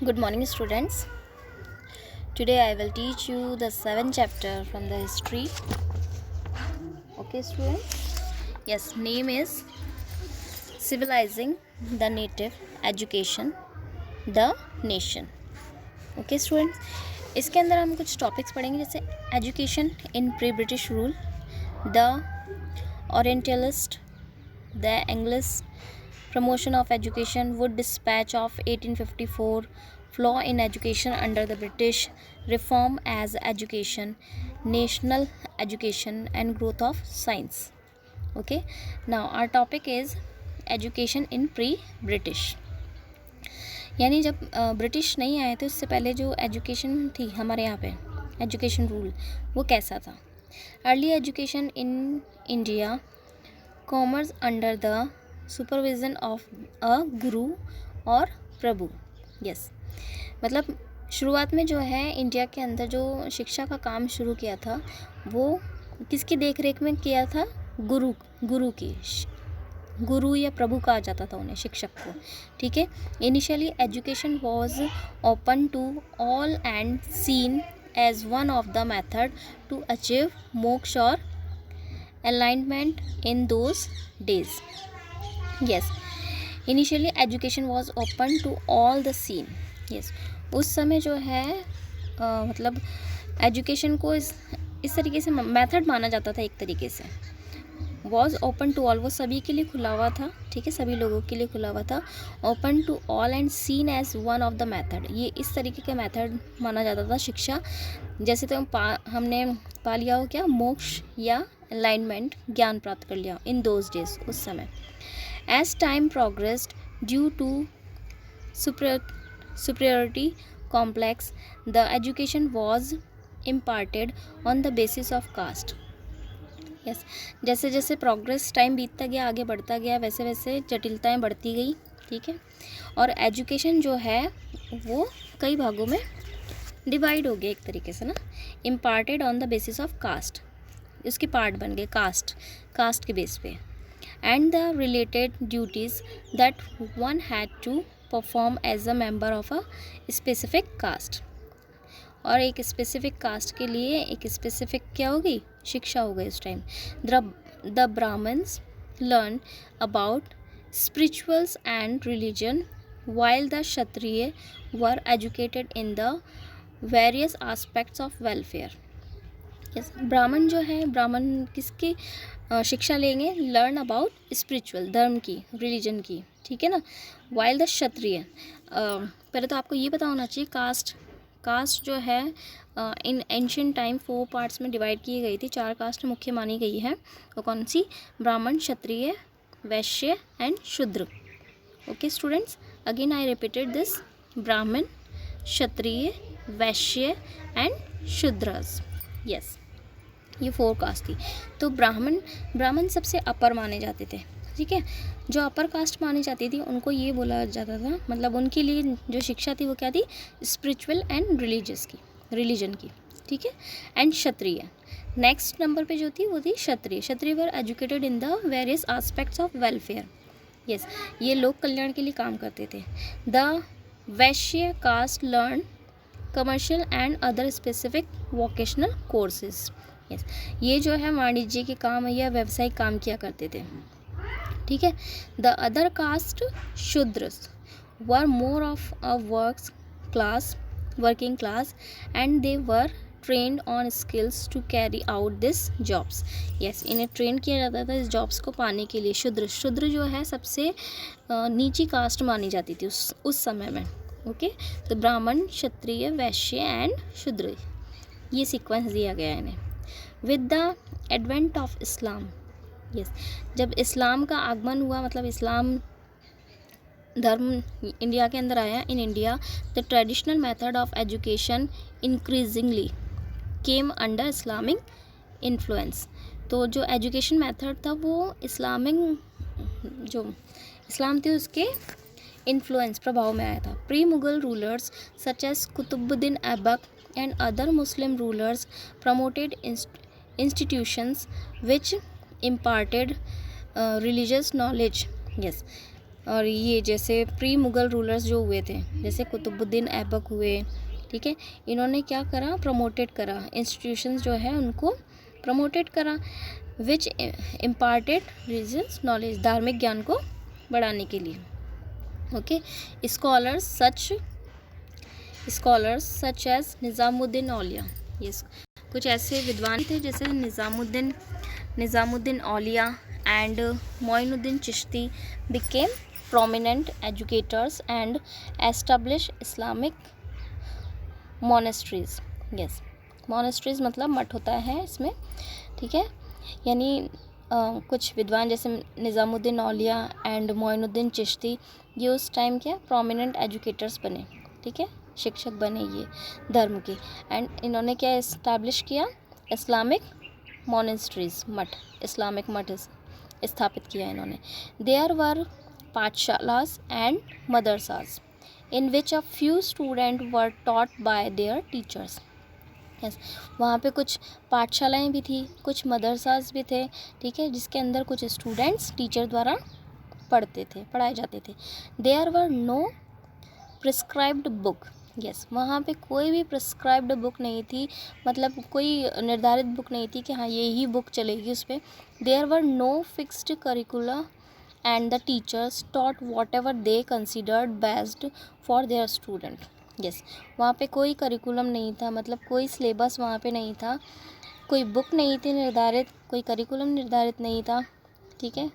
Good morning, students. Today I will teach you the seventh chapter from the history. Okay, students? Yes, name is Civilizing the Native Education the Nation. Okay, students? इसके अंदर हम कुछ topics पढ़ेंगे जैसे education in pre British rule, the orientalist, the English, promotion of education, Wood Dispatch of 1854, flaw in education under the British, reform as education, national education and growth of science. Okay, now our topic is education in pre-British. यानी जब British नहीं आए थे उससे पहले जो education थी हमारे यहाँ पे एजुकेशन रूल वो कैसा था. Early education in India, commerce under the supervision of a गुरु और प्रभु. यस, मतलब शुरुआत में जो है इंडिया के अंदर जो शिक्षा का काम शुरू किया था वो किसकी देखरेख में किया था? गुरु या प्रभु कहा जाता था उन्हें, शिक्षक को. ठीक है. Initially education was open to all and seen as one of the method to achieve moksha और alignment in those days. Yes, initially education was open to all the scene. Yes, उस समय जो है मतलब एजुकेशन को इस तरीके से मेथड माना जाता था. एक तरीके से was open to all, वो सभी के लिए खुला हुआ था. ठीक है, सभी लोगों के लिए खुला हुआ था. open to all and seen as one of the method, ये इस तरीके का मेथड माना जाता था शिक्षा. जैसे तो हमने पा लिया हो क्या? मोक्ष या अलाइनमेंट, ज्ञान प्राप्त कर लिया इन दोज डेज, उस समय. As time progressed, due to superiority complex, the education was imparted on the basis of caste. Yes, जैसे जैसे प्रोग्रेस टाइम बीतता गया, आगे बढ़ता गया, वैसे वैसे जटिलताएं बढ़ती गई. ठीक है, और एजुकेशन जो है वो कई भागों में डिवाइड हो गया एक तरीके से ना. Imparted on the basis of caste, उसके पार्ट बन गए कास्ट के बेस पे. And the related duties that one had to perform as a member of a specific caste. और एक स्पेसिफिक कास्ट के लिए एक स्पेसिफिक क्या होगी? शिक्षा हो गई उस time. The Brahmans learn about spirituals and religion while the Kshatriya were educated in the various aspects of welfare. Yes, ब्राह्मण जो है, ब्राह्मण किसकी शिक्षा लेंगे? लर्न अबाउट स्पिरिचुअल, धर्म की, रिलीजन की. ठीक है ना. वाइल द क्षत्रिय, पहले तो आपको ये पता होना चाहिए कास्ट जो है इन एंशियंट टाइम 4 पार्ट्स में डिवाइड की गई थी. 4 कास्ट मुख्य मानी गई है. वो कौन सी? ब्राह्मण, क्षत्रिय, वैश्य एंड शूद्र. Okay students, again I repeated this: ब्राह्मण, क्षत्रिय, वैश्य एंड शूद्रस. यस, ये 4 कास्ट थी. तो ब्राह्मण सबसे अपर माने जाते थे. ठीक है, जो अपर कास्ट मानी जाती थी उनको ये बोला जाता था, मतलब उनके लिए जो शिक्षा थी वो क्या थी? स्पिरिचुअल एंड रिलीजन की. ठीक है. एंड क्षत्रिय नेक्स्ट नंबर पे जो थी वो थी Kshatriya were educated in the various aspects of welfare. Yes, ये लोक कल्याण के लिए काम करते थे. The Vaishya caste learn commercial and other specific vocational courses. Yes, ये जो है वाणिज्य के काम या व्यावसायिक काम किया करते थे. ठीक है. The other caste Shudras were more of a working class and they were trained on skills to carry out this jobs. Yes, इन्हें ट्रेन किया जाता था इस जॉब्स को पाने के लिए. शूद्र जो है सबसे नीची कास्ट मानी जाती थी उस समय में. ओके, तो ब्राह्मण, क्षत्रिय, वैश्य एंड शूद्र, ये सीक्वेंस दिया गया है इन्हें. With the advent of Islam, yes, जब इस्लाम का आगमन हुआ, मतलब इस्लाम धर्म इंडिया के अंदर आया, in India the traditional method of education increasingly came under Islamic influence. तो जो एजुकेशन मेथड था वो जो इस्लाम थे उसके इन्फ्लुएंस, प्रभाव में आया था. Pre Mughal rulers such as Qutubuddin Aibak and other Muslim rulers promoted institutions which imparted religious knowledge. Yes, और ये जैसे प्री मुग़ल रूलर्स जो हुए थे, जैसे कुतुबुद्दीन ऐबक हुए, ठीक है, इन्होंने क्या करा, प्रमोटेड करा, इंस्टीट्यूशंस जो है उनको प्रमोटेड करा, विच इम्पार्टेड रिलीजियस नॉलेज, धार्मिक ज्ञान को बढ़ाने के लिए। Okay, scholars such as Nizamuddin Auliya, yes, कुछ ऐसे विद्वान थे जैसे Nizamuddin Auliya and Moinuddin Chishti became prominent educators and established Islamic monasteries. yes, monasteries मतलब मठ होता है इसमें, ठीक है, यानी कुछ विद्वान जैसे निज़ामुद्दीन औलिया एंड मोइनुद्दीन चिश्ती, ये उस टाइम क्या प्रोमिनेंट एजुकेटर्स बने, ठीक है, शिक्षक बने ये धर्म के, एंड इन्होंने क्या इस्टेब्लिश किया, इस्लामिक मोनेस्ट्रीज, मठ, इस्लामिक मठ स्थापित किया इन्होंने। There were pathshalas and madrasas in which a few student were taught by their teachers. Yes, वहाँ पे कुछ पाठशालाएँ भी थी, कुछ मदरसास भी थे, ठीक है, जिसके अंदर कुछ स्टूडेंट्स टीचर द्वारा पढ़ाए जाते थे। There were no prescribed book, yes, वहाँ पे कोई भी प्रिस्क्राइब्ड बुक नहीं थी, मतलब कोई निर्धारित बुक नहीं थी कि हाँ यही बुक चलेगी उस पर। There were no fixed curricula and the teachers taught whatever they considered best for their student. Yes, वहाँ पे कोई करिकुलम नहीं था, मतलब कोई सिलेबस वहाँ पे नहीं था, कोई बुक नहीं थी निर्धारित, कोई करिकुलम निर्धारित नहीं था, ठीक है,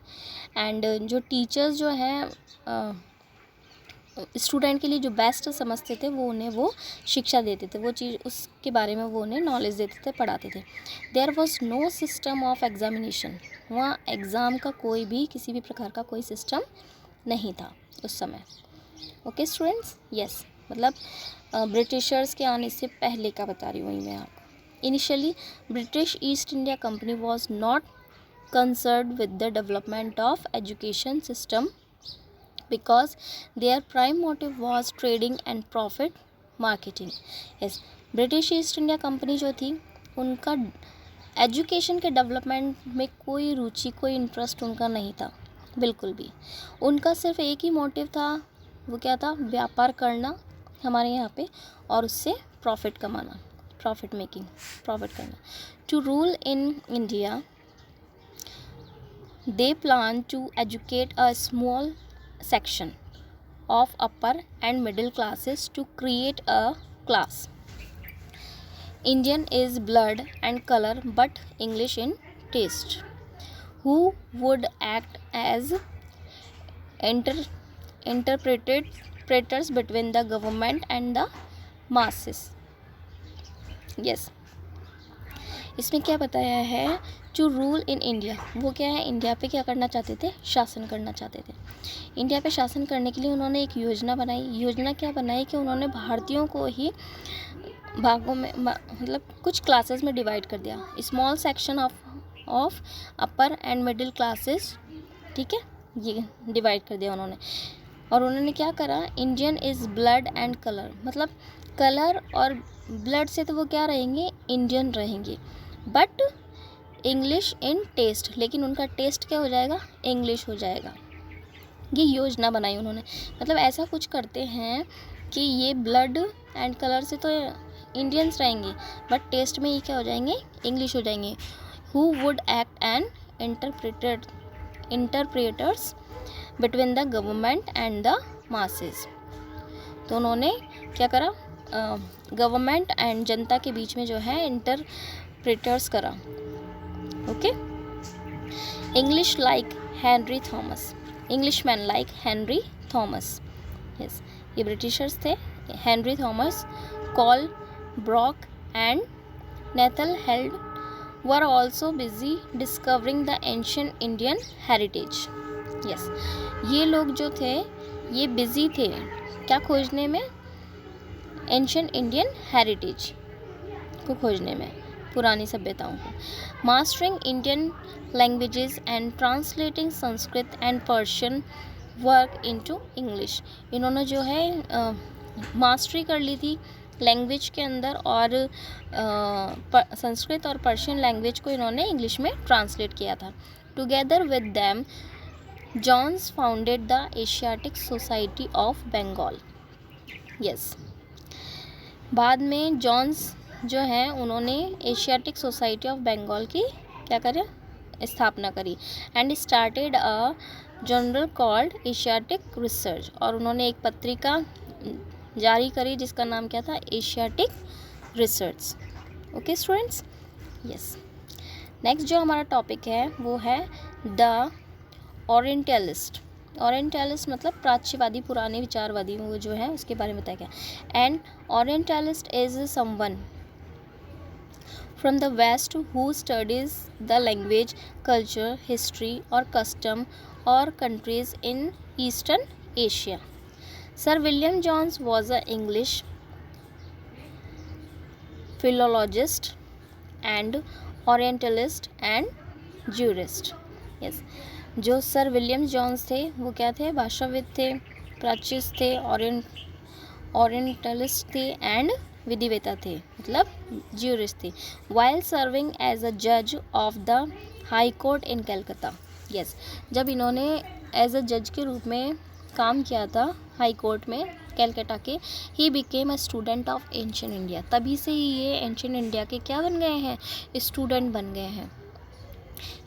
एंड जो टीचर्स जो हैं स्टूडेंट के लिए जो बेस्ट समझते थे वो उन्हें वो शिक्षा देते थे, वो चीज़ उसके बारे में वो उन्हें नॉलेज देते थे, पढ़ाते थे। There was no system of examination, वहाँ एग्ज़ाम का कोई भी किसी भी प्रकार का कोई सिस्टम नहीं था उस समय। ओके स्टूडेंट्स, यस, मतलब ब्रिटिशर्स के आने से पहले का बता रही हूँ मैं आपको। Initially British east India company was not concerned with the development of education system because their prime motive was trading and profit marketing. yes, British east India company जो थी उनका एजुकेशन के डेवलपमेंट में कोई रुचि, कोई इंटरेस्ट उनका नहीं था बिल्कुल भी। उनका सिर्फ एक ही मोटिव था, वो क्या था, व्यापार करना हमारे यहाँ पे और उससे प्रॉफिट कमाना, प्रॉफिट करना। To rule in India they plan to educate a small section of upper and middle classes to create a class. Indian is blood and color but English in taste, who would act as interpreters between the government and the masses. yes, इसमें क्या बताया है, to rule in India, वो क्या है, India पे क्या करना चाहते थे, शासन करना चाहते थे। इंडिया पे शासन करने के लिए उन्होंने एक योजना बनाई। योजना क्या बनाई कि उन्होंने भारतीयों को ही भागों में, मतलब कुछ क्लासेस में डिवाइड कर दिया, small section of upper and middle classes, ठीक है, ये डिवाइड कर दिया उन्होंने। और उन्होंने क्या करा, Indian is blood and colour, मतलब कलर और ब्लड से तो वो क्या रहेंगे, इंडियन रहेंगे, बट इंग्लिश इन टेस्ट, लेकिन उनका टेस्ट क्या हो जाएगा, इंग्लिश हो जाएगा। ये योजना बनाई उन्होंने, मतलब ऐसा कुछ करते हैं कि ये ब्लड एंड कलर से तो इंडियंस रहेंगे बट टेस्ट में ये क्या हो जाएंगे, इंग्लिश हो जाएंगे। Who would act an interpreters between the government and the masses. तो उन्होंने क्या करा, गवर्नमेंट एंड जनता के बीच में जो है इंटरप्रेटर्स करा। Okay, English like Henry Thomas, Englishman like Henry Thomas, yes, ये ब्रिटिशर्स थे, Henry Thomas, Colebrooke and Nathaniel Halhed were also busy discovering the ancient Indian heritage. Yes, ये लोग जो थे ये बिजी थे क्या खोजने में, एंशिएंट इंडियन हेरिटेज को खोजने में, पुरानी सभ्यताओं को। Mastering Indian languages and translating Sanskrit and Persian work into English, इन्होंने जो है मास्टरी कर ली थी लैंग्वेज के अंदर, और संस्कृत और पर्शियन लैंग्वेज को इन्होंने इंग्लिश में ट्रांसलेट किया था। Together with them Jones founded the Asiatic society of Bengal. Yes, बाद में जॉन्स जो हैं उन्होंने एशियाटिक सोसाइटी ऑफ बंगाल की क्या करें, स्थापना करी। And started a journal called Asiatic research, और उन्होंने एक पत्रिका जारी करी जिसका नाम क्या था, Asiatic research. Okay students, yes. Next जो हमारा टॉपिक है वो है द ओरिएंटलिस्ट। ओरिएंटलिस्ट मतलब प्राच्यवादी, पुराने विचारवादी, वो जो है उसके बारे में बताया गया। And orientalist is someone from the west who studies the language, culture, history or custom or countries in eastern Asia. Sir William Jones was an English philologist and orientalist and jurist. Yes, जो sir William Johns थे वो क्या थे, भाषाविद थे, प्राच्यिक थे, orientalist थे and विधिवेता थे, मतलब ज्यूरिस्ट थे। वाइल सर्विंग एज अ जज of the high court in Calcutta. Yes, जब इन्होंने एज अ जज के रूप में काम किया था हाई कोर्ट में कलकत्ता के, he became a student of ancient India. तभी से ही ये एंशिएंट इंडिया के क्या बन गए हैं, स्टूडेंट बन गए हैं।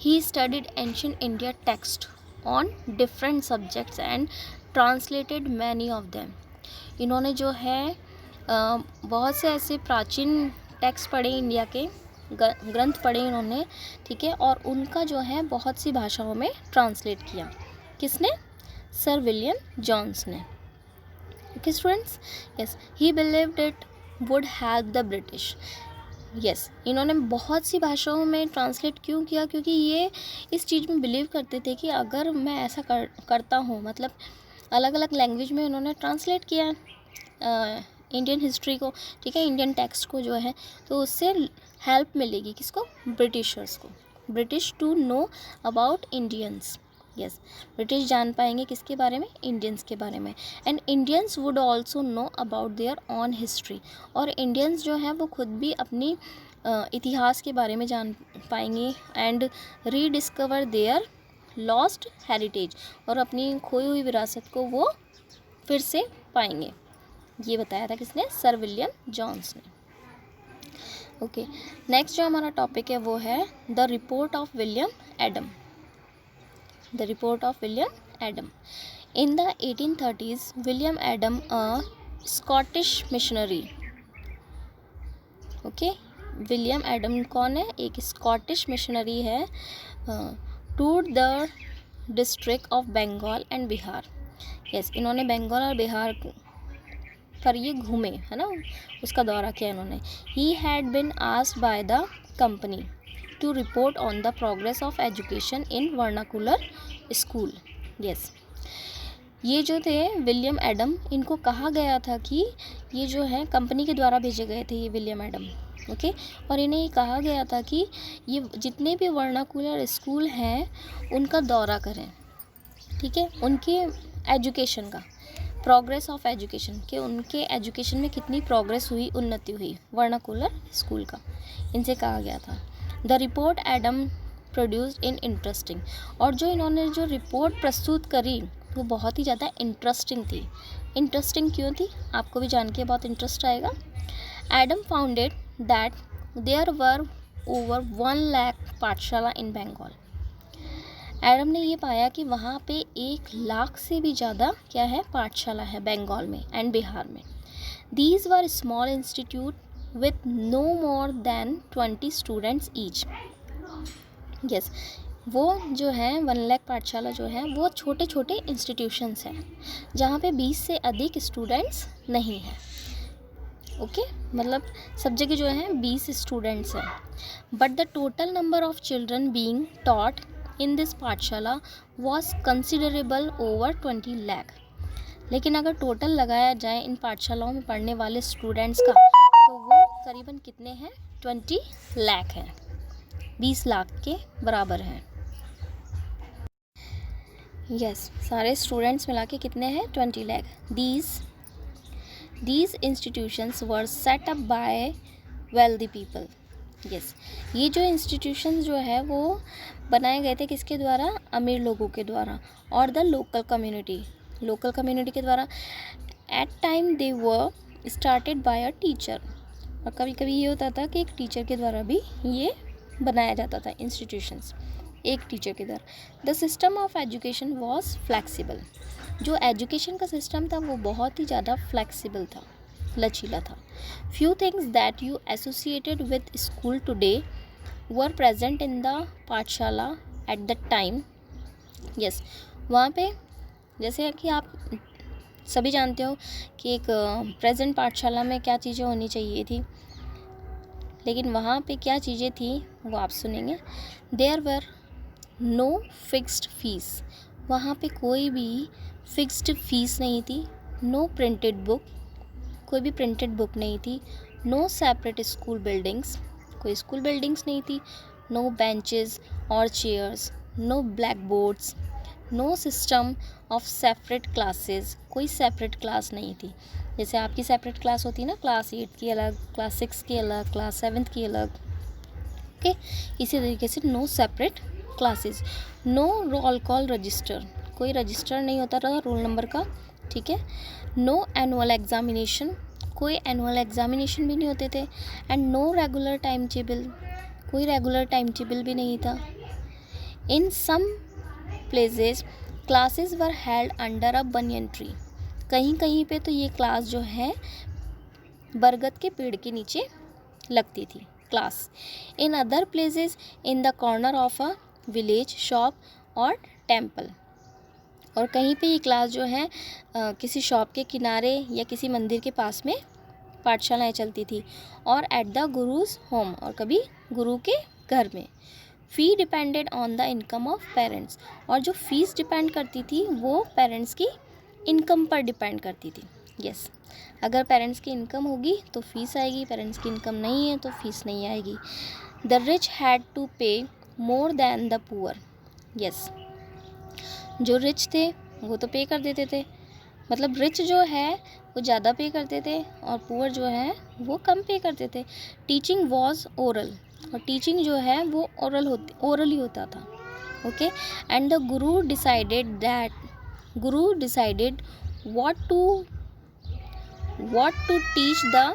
He studied ancient India text on different subjects and translated many of them. इन्होंने जो है बहुत से ऐसे प्राचीन टेक्स्ट पढ़े, इंडिया के ग्रंथ पढ़े इन्होंने, ठीक है, और उनका जो है बहुत सी भाषाओं में ट्रांसलेट किया। किसने, सर विलियम जॉन्स ने। Okay students, yes, he believed it would help the British. Yes, इन्होंने बहुत सी भाषाओं में ट्रांसलेट क्यों किया, क्योंकि ये इस चीज़ में बिलीव करते थे कि अगर मैं ऐसा करता हूँ, मतलब अलग अलग लैंग्वेज में उन्होंने ट्रांसलेट किया इंडियन हिस्ट्री को, ठीक है, इंडियन टेक्स्ट को जो है, तो उससे हेल्प मिलेगी किसको, ब्रिटिशर्स को, British to know about Indians. Yes, British जान पाएंगे किसके बारे में, इंडियंस के बारे में। And Indians would also know about their own history, और इंडियंस जो है वो खुद भी अपनी इतिहास के बारे में जान पाएंगे। And rediscover their lost heritage, और अपनी खोई हुई विरासत को वो फिर से पाएंगे। ये बताया था किसने, सर विलियम जॉन्स ने। ओके, नेक्स्ट जो हमारा टॉपिक है वो है the report of William Adam. The report of William Adam. In the 1830s William Adam a Scottish missionary. Okay, William Adam कौन है, एक स्कॉटिश मिशनरी है, tour the district of Bengal and Bihar. Yes, इन्होंने बंगाल और बिहार पर ये घूमे, है ना, उसका दौरा किया इन्होंने। He had been asked by the company to report on the progress of education in vernacular school. Yes, ये जो थे विलियम एडम, इनको कहा गया था कि ये जो है कंपनी के द्वारा भेजे गए थे ये विलियम एडम। ओके, और इन्हें ये कहा गया था कि ये जितने भी वर्नाकुलर स्कूल हैं उनका दौरा करें, ठीक है, उनके एजुकेशन का, प्रोग्रेस ऑफ एजुकेशन, कि उनके एजुकेशन में कितनी प्रोग्रेस हुई, उन्नति हुई वर्नाकुलर स्कूल का, इनसे कहा गया था। The report Adam produced in interesting, और जो इन्होंने जो रिपोर्ट प्रस्तुत करी वो बहुत ही ज़्यादा इंटरेस्टिंग थी। इंटरेस्टिंग क्यों थी, आपको भी जान के बहुत इंटरेस्ट आएगा। Adam founded that there were over 1 lakh pathshala in Bengal. Adam ने ये पाया कि वहाँ पे 1 लाख से भी ज़्यादा क्या है, पाठशाला है बंगाल में एंड बिहार में। These were small institute with no more than 20 students each. Yes, वो जो है 1 लाख पाठशाला जो है वो छोटे छोटे इंस्टीट्यूशंस हैं जहाँ पे 20 से अधिक स्टूडेंट्स नहीं हैं। ओके, मतलब सब जगह जो है 20 स्टूडेंट्स हैं। But the total number of children being taught in this पाठशाला वॉज कंसिडरेबल ओवर 20 लाख। लेकिन अगर टोटल लगाया जाए इन पाठशालाओं में पढ़ने वाले स्टूडेंट्स का, तो वो करीबन कितने हैं, 20 लाख हैं, 20 लाख के बराबर हैं। यस, सारे स्टूडेंट्स मिला के कितने हैं, 20 lakh. These institutions were set up by wealthy people. Yes, ये जो इंस्टीट्यूशंस जो है वो बनाए गए थे किसके द्वारा? अमीर लोगों के द्वारा और द लोकल कम्युनिटी के द्वारा। At time they were started by a teacher, और कभी कभी ये होता था कि एक टीचर के द्वारा भी ये बनाया जाता था इंस्टीट्यूशंस, एक टीचर के द्वारा। The system of education was flexible, जो एजुकेशन का सिस्टम था वो बहुत ही ज़्यादा फ्लैक्सीबल था, लचीला था। Few things that you associated with school today were present in the पाठशाला एट द टाइम। यस, वहाँ पे जैसे कि आप सभी जानते हो कि एक प्रेजेंट पाठशाला में क्या चीज़ें होनी चाहिए थी, लेकिन वहाँ पे क्या चीज़ें थी वो आप सुनेंगे। There were no fixed fees, वहाँ पे कोई भी फिक्स्ड फीस नहीं थी। नो प्रिंटेड बुक, कोई भी प्रिंटेड बुक नहीं थी। नो सेपरेट स्कूल बिल्डिंग्स, कोई स्कूल बिल्डिंग्स नहीं थी। नो बेंचेस और chairs, no blackboards, no system of separate classes, कोई सेपरेट क्लास नहीं थी। जैसे आपकी सेपरेट क्लास होती है ना, क्लास 8 की अलग, क्लास 6 की अलग, क्लास 7 की अलग, ओके। इसी तरीके से no separate classes. No roll call register, कोई रजिस्टर नहीं होता था रोल नंबर का, ठीक है। नो एनुअल एग्जामिनेशन, कोई एनुअल एग्जामिनेशन भी नहीं होते थे। And no regular time table, कोई रेगुलर टाइम टेबल भी नहीं था। In some places classes were held under a banyan tree, कहीं कहीं पे तो ये क्लास जो है बरगद के पेड़ के नीचे लगती थी class. In other places in the corner of a village shop और टेम्पल, और कहीं पे ये क्लास जो है किसी शॉप के किनारे या किसी मंदिर के पास में पाठशालाएँ चलती थी। और एट द गुरुज होम, और कभी गुरु के घर में। Fee depended on the income of parents, और जो फीस डिपेंड करती थी वो पेरेंट्स की इनकम पर डिपेंड करती थी। यस, अगर पेरेंट्स की इनकम होगी तो फीस आएगी, पेरेंट्स की इनकम नहीं है तो फीस नहीं आएगी। द रिच हैड टू पे more than the poor. Yes, जो रिच थे वो तो पे कर देते थे, मतलब रिच जो है वो ज़्यादा पे करते थे और पुअर जो है वो कम पे करते थे। टीचिंग वॉज ओरल, और टीचिंग जो है वो ओरल ही होता था, okay. And the guru decided what to teach the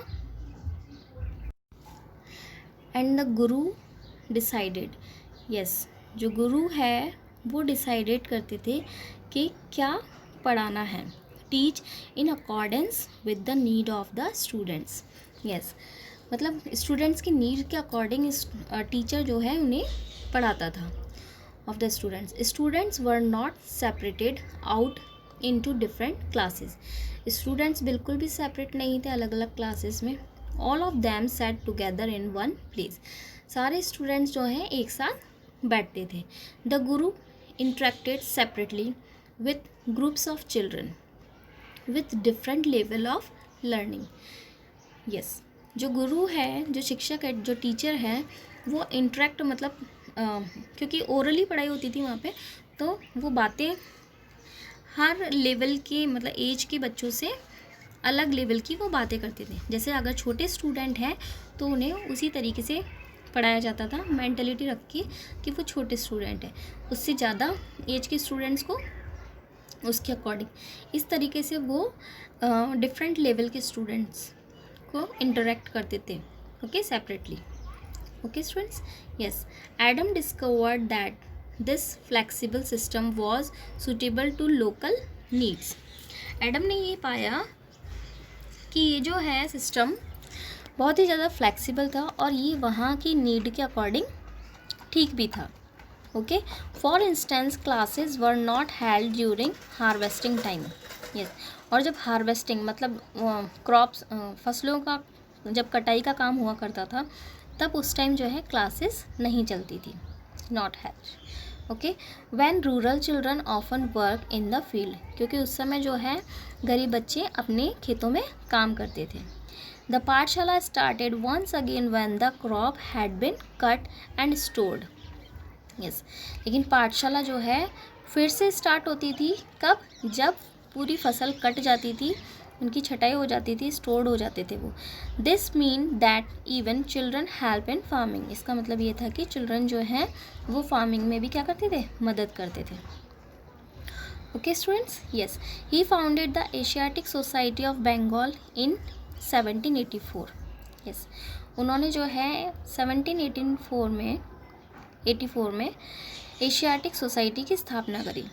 and the guru decided, yes, जो गुरु है वो डिसाइडेड करते थे कि क्या पढ़ाना है। Teach in accordance with the need of the students. Yes, मतलब स्टूडेंट्स की नीड के अकॉर्डिंग टीचर जो है उन्हें पढ़ाता था of the students were not separated out into different classes, students बिल्कुल भी सेपरेट नहीं थे अलग अलग क्लासेस में। All of them set together in one place, सारे स्टूडेंट्स जो हैं एक साथ बैठते थे। The Guru interacted separately with groups of children with different level of learning. Yes, जो गुरु है, जो शिक्षक है, जो टीचर है, वो इंटरेक्ट मतलब क्योंकि ओरली पढ़ाई होती थी वहाँ पे, तो वो बातें हर लेवल के मतलब एज के बच्चों से अलग लेवल की वो बातें करते थे। जैसे अगर छोटे स्टूडेंट हैं तो उन्हें उसी तरीके से पढ़ाया जाता था, मेंटलिटी रख के कि वो छोटे स्टूडेंट है, उससे ज़्यादा एज के स्टूडेंट्स को उसके अकॉर्डिंग इस तरीके से वो डिफरेंट लेवल के स्टूडेंट्स को इंटरेक्ट करते थे, okay, separately, okay students. Yes, Adam discovered that this flexible system was suitable to local needs. Adam ने ये पाया कि ये जो है सिस्टम बहुत ही ज़्यादा फ्लेक्सिबल था और ये वहाँ की नीड के अकॉर्डिंग ठीक भी था, okay. For instance classes were not held during harvesting time. Yes, और जब हार्वेस्टिंग मतलब क्रॉप्स फसलों का जब कटाई का काम हुआ करता था तब उस टाइम जो है क्लासेस नहीं चलती थी, not held, okay. When rural children often work in the field, क्योंकि उस समय जो है गरीब बच्चे अपने खेतों में काम करते थे। The pathshala started once again when the crop had been cut and stored. Yes, लेकिन पाठशाला जो है फिर से स्टार्ट होती थी कब? जब पूरी फसल कट जाती थी उनकी छटाई हो जाती थी, स्टोर्ड हो जाते थे वो. This mean that even children help in farming. इसका मतलब ये था कि चिल्ड्रन जो हैं वो फार्मिंग में भी क्या करते थे, मदद करते थे. Okay students, yes, he founded the Asiatic society of Bengal in 1784. Yes, उन्होंने जो है 1784 में एशियाटिक सोसाइटी की स्थापना करी.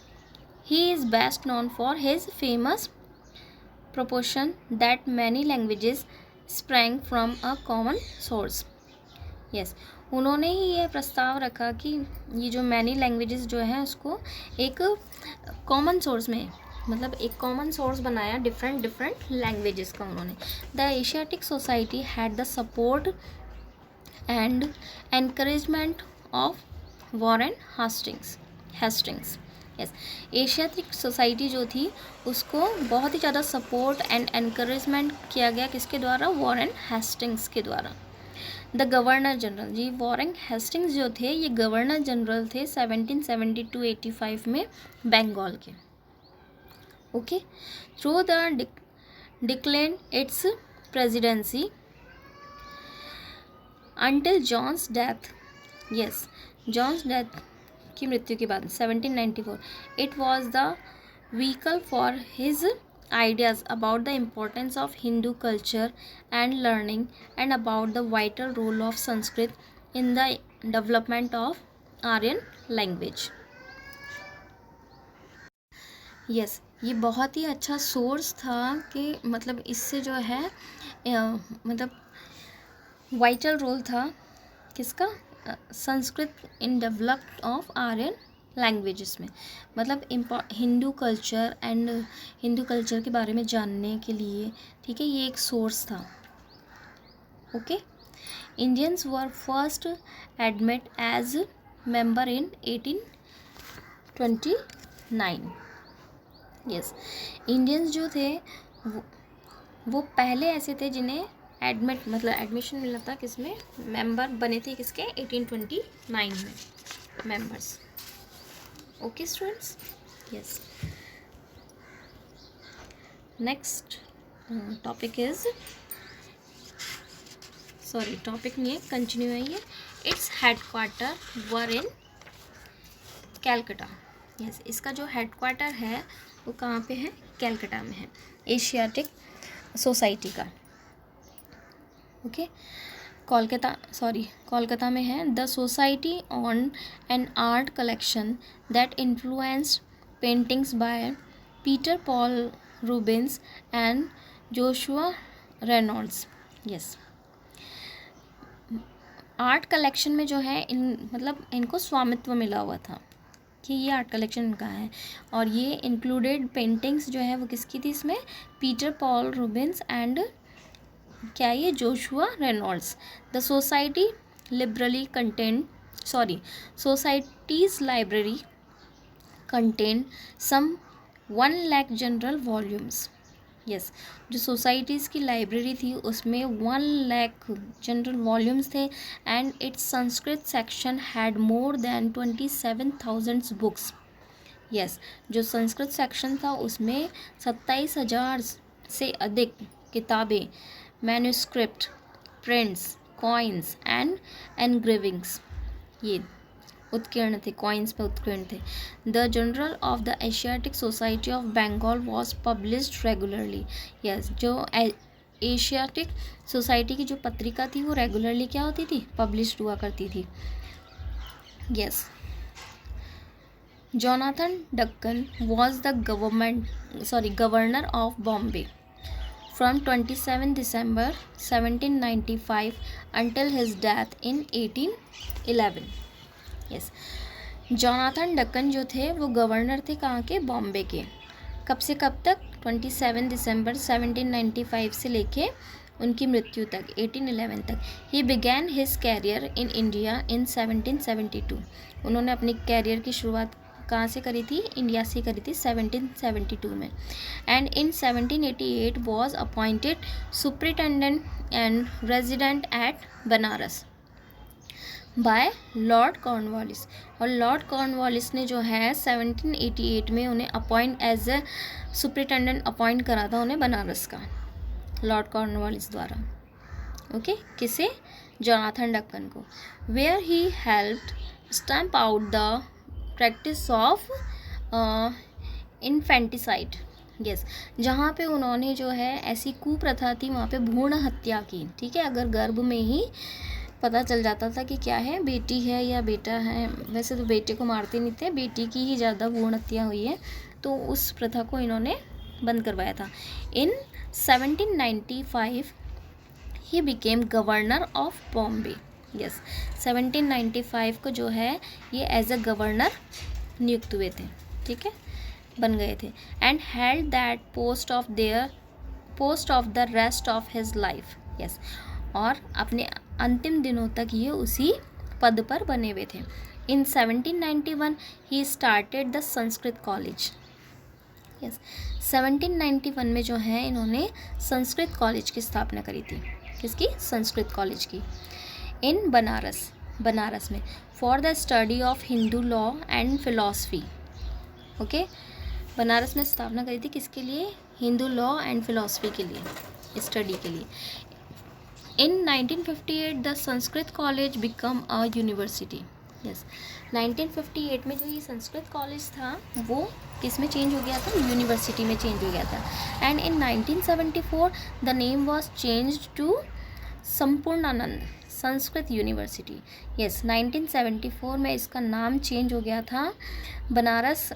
He is best known for his famous proposition that many languages sprang from a common source. yes, उन्होंने ही ये प्रस्ताव रखा कि ये जो मैनी लैंग्वेजेस जो है उसको एक कॉमन सोर्स में, मतलब एक कॉमन सोर्स बनाया डिफरेंट लैंग्वेजेस का उन्होंने. The Asiatic society had the support and encouragement of Warren Hastings. Yes, Asiatic society जो थी उसको बहुत ही ज़्यादा सपोर्ट एंड एनकरेजमेंट किया गया, किसके द्वारा, वॉरेन हेस्टिंग्स के द्वारा. द गवर्नर जनरल, जी वॉरेन हेस्टिंग्स जो थे ये गवर्नर जनरल थे 1772-85 में बंगाल के. Okay, through the decline its presidency until Jones death. Yes, Jones death की मृत्यु के बाद 1794 it was the vehicle for his ideas about the importance of Hindu culture and learning and about the vital role of Sanskrit in the development of Aryan language. Yes, ये बहुत ही अच्छा source था कि मतलब इससे जो है मतलब वाइटल रोल था किसका, Sanskrit in developed of Aryan languages में, मतलब Hindu culture and Hindu culture के बारे में जानने के लिए. ठीक है, ये एक सोर्स था. Okay, Indians were first admit as member in 1829. Yes, Indians जो थे वो पहले ऐसे थे जिन्हें एडमिट मतलब एडमिशन मिला था, किसमें, मेंबर बने थे किसके, 1829 में members. Okay students, yes, next topic is, sorry topic नहीं है, कंटिन्यू है ये. इट्स हेडक्वार्टर वर इन कैलकाटा. यस, इसका जो हेडक्वार्टर है वो कहाँ पे है, कैलकाटा में है, एशियाटिक सोसाइटी का. ओके, कोलकाता में है. The society on an art collection that influenced paintings by Peter Paul Rubens and Joshua Reynolds. Yes, art collection में जो है मतलब इनको स्वामित्व मिला हुआ था कि ये आर्ट कलेक्शन इनका है, और ये इंक्लूडेड पेंटिंग्स जो है वो किसकी थी इसमें, पीटर पॉल रूबेंस एंड क्या, ये Joshua Reynolds. The society's library contain some 1 lakh general volumes. Yes, जो सोसाइटीज़ की लाइब्रेरी थी उसमें 1 लाख जनरल वॉल्यूम्स थे. And its Sanskrit section had more than 27,000 books. Yes, जो संस्कृत सेक्शन था उसमें 27,000 से अधिक किताबें, manuscript, prints, coins and engravings, ये उत्कीर्ण थे, कॉइन्स पे उत्कीर्ण थे. The journal of the Asiatic society of Bengal was published regularly. Yes, जो एशियाटिक सोसाइटी की जो पत्रिका थी वो रेगुलरली क्या होती थी, पब्लिश्ड हुआ करती थी. Yes, Jonathan Deccan was the governor of Bombay from 27 December 1795 until his death in 1811. Yes, Jonathan Deccan जो थे वो गवर्नर थे कहाँ के, बॉम्बे के. कब से कब तक, 27 दिसंबर 1795 से लेके उनकी मृत्यु तक 1811 तक. He began his career in India in 1772. उन्होंने अपनी कैरियर की शुरुआत कहाँ से करी थी, इंडिया से करी थी 1772 में. And in 1788 was appointed superintendent and resident at Banaras. By lord Cornwallis. और लॉर्ड कॉर्नवालिस ने जो है 1788 में उन्हें appoint as a superintendent appoint करा था उन्हें बनारस का, लॉर्ड कॉर्नवालिस द्वारा। ओके, किसे? जोनाथन डक्कन को। Where he helped stamp out the practice of infanticide. Yes, जहाँ पे उन्होंने जो है ऐसी कुप्रथा थी वहाँ पे भ्रूण हत्या की। ठीक है, अगर गर्भ में ही पता चल जाता था कि क्या है, बेटी है या बेटा है, वैसे तो बेटे को मारते नहीं थे, बेटी की ही ज़्यादा भ्रूण हत्या हुई है, तो उस प्रथा को इन्होंने बंद करवाया था। इन 1795 he became governor of Bombay. Yes, 1795 को जो है ये एज अ गवर्नर नियुक्त हुए थे। ठीक है, बन गए थे। And held that post of the rest of his life. Yes, और अपने अंतिम दिनों तक ये उसी पद पर बने हुए थे। इन 1791 he started the Sanskrit college. Yes, 1791 में जो है इन्होंने संस्कृत कॉलेज की स्थापना करी थी। किसकी? संस्कृत कॉलेज की। इन बनारस में for the study of Hindu law and philosophy. Okay, Banaras में स्थापना करी थी किसके लिए? हिंदू लॉ एंड फिलॉसफी के लिए, स्टडी के लिए। इन 1958 the Sanskrit college become a university. Yes, 1958 में जो ये संस्कृत कॉलेज था वो किस में चेंज हो गया था? यूनिवर्सिटी में चेंज हो गया था। And in 1974 the name was change to Sampurnanand Sanskrit university. Yes, 1974 में इसका नाम चेंज हो गया था बनारस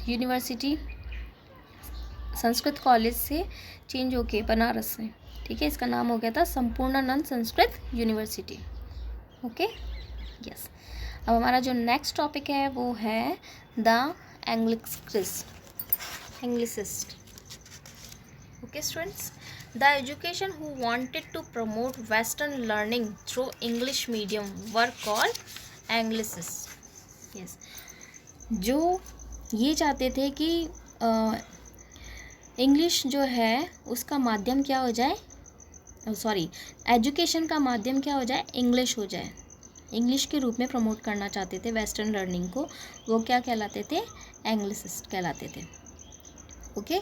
यूनिवर्सिटी, संस्कृत कॉलेज से चेंज होके बनारस से। ठीक है, इसका नाम हो गया था Sampurnanand Sanskrit university. Okay, yes. अब हमारा जो नेक्स्ट टॉपिक है वो है the Anglicist. Okay students, the education who wanted to promote western learning through English medium were called Anglicist. Yes, जो ये चाहते थे कि इंग्लिश जो है उसका माध्यम क्या हो जाए, एजुकेशन का माध्यम क्या हो जाए? इंग्लिश हो जाए। इंग्लिश के रूप में प्रमोट करना चाहते थे वेस्टर्न लर्निंग को, वो क्या कहलाते थे? एंग्लिसिस्ट कहलाते थे। Okay,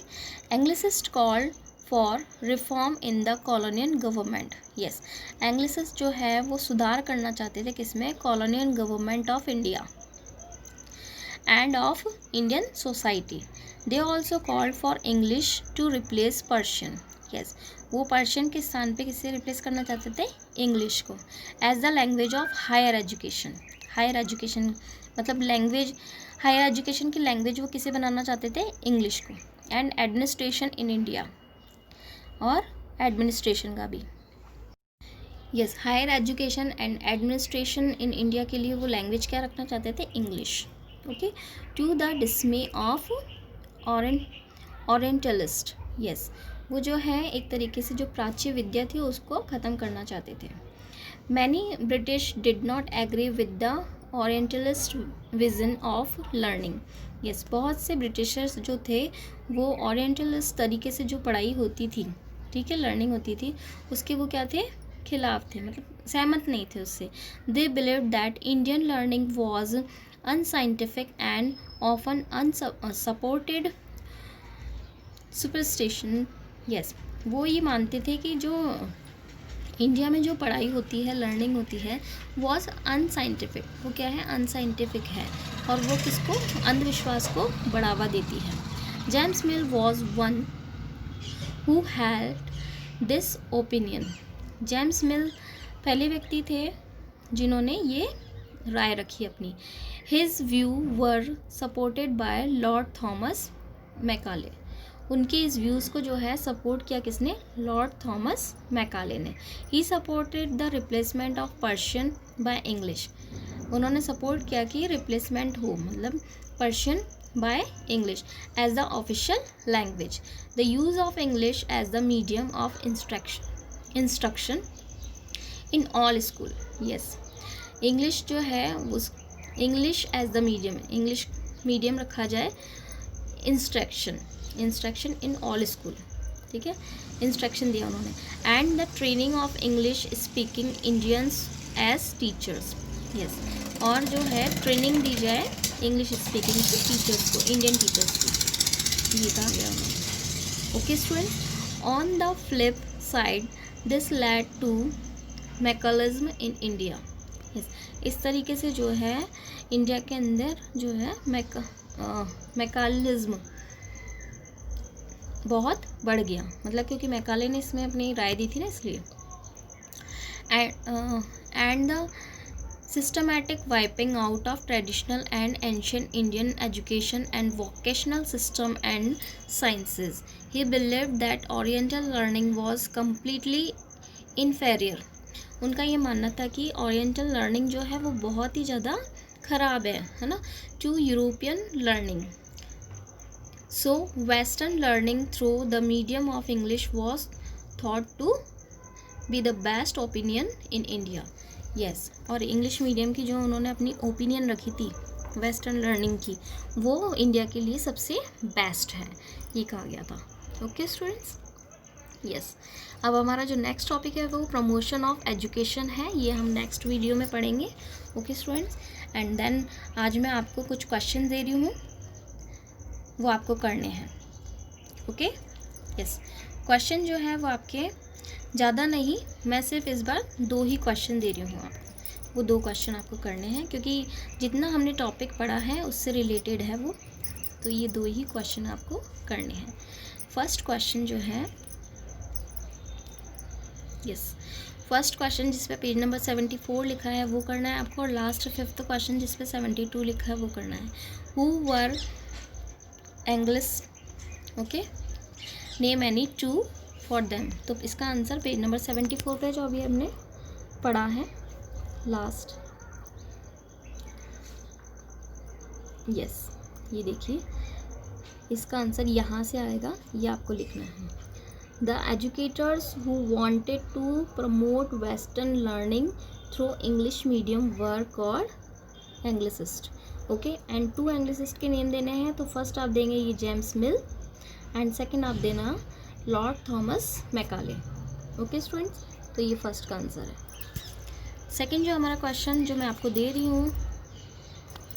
Anglicist called for reform in the colonial government. Yes, Anglicist जो है वो सुधार करना चाहते थे किसमें? Colonial government of India and of Indian society. They also called for English to replace Persian. Yes, वो पर्शियन के स्थान पे किससे रिप्लेस करना चाहते थे? इंग्लिश को, as the language of higher education. Higher education मतलब लैंग्वेज, हायर एजुकेशन की लैंग्वेज वो किसे बनाना चाहते थे? इंग्लिश को। एंड एडमिनिस्ट्रेशन इन इंडिया, और एडमिनिस्ट्रेशन का भी। Yes, higher education and administration in India के लिए वो लैंग्वेज क्या रखना चाहते थे? English. Okay, to the dismay of orientalist. Yes, वो जो है एक तरीके से जो प्राच्य विद्या थी उसको ख़त्म करना चाहते थे। Many British did not agree with the orientalist vision of learning. Yes, बहुत से ब्रिटिशर्स जो थे वो ओरिएंटलिस्ट तरीके से जो पढ़ाई होती थी, ठीक है, लर्निंग होती थी, उसके वो क्या थे? खिलाफ थे, मतलब सहमत नहीं थे उससे। They believe that Indian learning was unscientific and often unsupported superstition. Yes, वो ये मानते थे कि जो इंडिया में जो पढ़ाई होती है, लर्निंग होती है, वॉज अनसाइंटिफिक। वो क्या है? अनसाइंटिफिक है, और वो किसको? अंधविश्वास को बढ़ावा देती है। James mill was one who had this opinion. James मिल पहले व्यक्ति थे जिन्होंने ये राय रखी अपनी। His view were supported by Lord Thomas Macaulay. उनके इस व्यूज़ को जो है सपोर्ट किया किसने? लॉर्ड थॉमस मैकाले ने। He supported the replacement of Persian by English. उन्होंने सपोर्ट किया कि रिप्लेसमेंट हो, मतलब Persian by English as the official language. The use of English as the medium of instruction in all school. Yes, English जो है उस English as the medium, English medium रखा जाए, इंस्ट्रक्शन इन ऑल स्कूल। ठीक है, instruction दिया उन्होंने। And the training of English speaking Indians as teachers. Yes, और जो है ट्रेनिंग दी जाए इंग्लिश स्पीकिंग के टीचर्स को, इंडियन टीचर्स की, ये कहा गया है। Okay students, on the flip side this led to Macaulayism in India. Yes, इस तरीके से जो है इंडिया के अंदर जो है मैकालिज्म बहुत बढ़ गया, मतलब क्योंकि मैकाले ने इसमें अपनी राय दी थी ना, इसलिए। And the systematic wiping out of traditional and ancient Indian education and vocational system and sciences. He believed that Oriental learning was completely inferior. उनका ये मानना था कि Oriental learning जो है वो बहुत ही ज़्यादा ख़राब है ना, to European learning. So Western learning through the medium of English was thought to be the best opinion in India. Yes, और इंग्लिश मीडियम की जो उन्होंने अपनी ओपिनियन रखी थी वेस्टर्न लर्निंग की, वो इंडिया के लिए सबसे बेस्ट है, ये कहा गया था। ओके स्टूडेंट्स, यस, अब हमारा जो नेक्स्ट टॉपिक है वो प्रमोशन ऑफ एजुकेशन है, ये हम नेक्स्ट वीडियो में पढ़ेंगे। ओके स्टूडेंट्स, एंड देन आज मैं आपको कुछ क्वेश्चन दे रही हूँ, वो आपको करने हैं। ओके, यस, क्वेश्चन जो है वो आपके ज़्यादा नहीं, मैं सिर्फ इस बार 2 ही क्वेश्चन दे रही हूँ आपको, वो 2 क्वेश्चन आपको करने हैं, क्योंकि जितना हमने टॉपिक पढ़ा है उससे रिलेटेड है वो, तो ये 2 ही क्वेश्चन आपको करने हैं। फर्स्ट क्वेश्चन जो है, यस, फर्स्ट क्वेश्चन जिस पे पेज नंबर 74 लिखा है वो करना है आपको, और लास्ट 5th क्वेश्चन जिस पे 72 लिखा है वो करना है। Who were English, okay, name any 2 for them. तो इसका आंसर पेज नंबर 74 पे जो अभी हमने पढ़ा है लास्ट, यस, ये देखिए इसका आंसर यहाँ से आएगा, ये आपको लिखना है। The educators who wanted to promote western learning through English medium were called Anglicist. Okay, and 2 Anglicist के नेम देने हैं, तो फर्स्ट आप देंगे ये जेम्स मिल, एंड सेकेंड आप देना Lord Thomas Macaulay. Okay students, तो ये फर्स्ट का आंसर है। सेकंड जो हमारा क्वेश्चन जो मैं आपको दे रही हूँ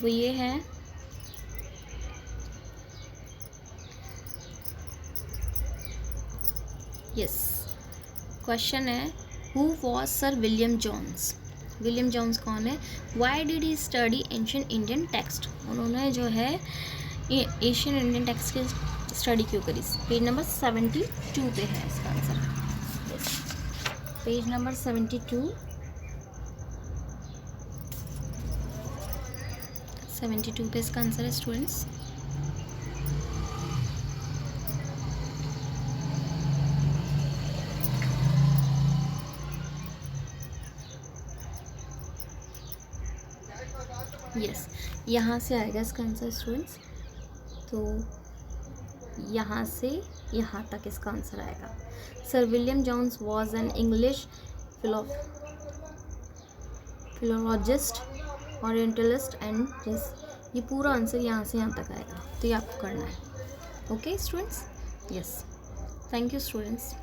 वो ये है, यस, क्वेश्चन है who was sir William Jones. William Jones कौन है? Why did he study ancient Indian text. उन्होंने जो है एशियन इंडियन टेक्स्ट की स्टडी क्यों करी? पेज नंबर 72 पे है इसका आंसर। पेज नंबर 72 पे इसका आंसर है स्टूडेंट्स। यस, यहाँ से आएगा इसका आंसर स्टूडेंट्स, तो यहाँ से यहाँ तक इसका आंसर आएगा। Sir William Jones was an English philologist, orientalist and ये पूरा आंसर यहाँ से यहाँ तक आएगा, तो ये आपको करना है। Okay students, yes, thank you students.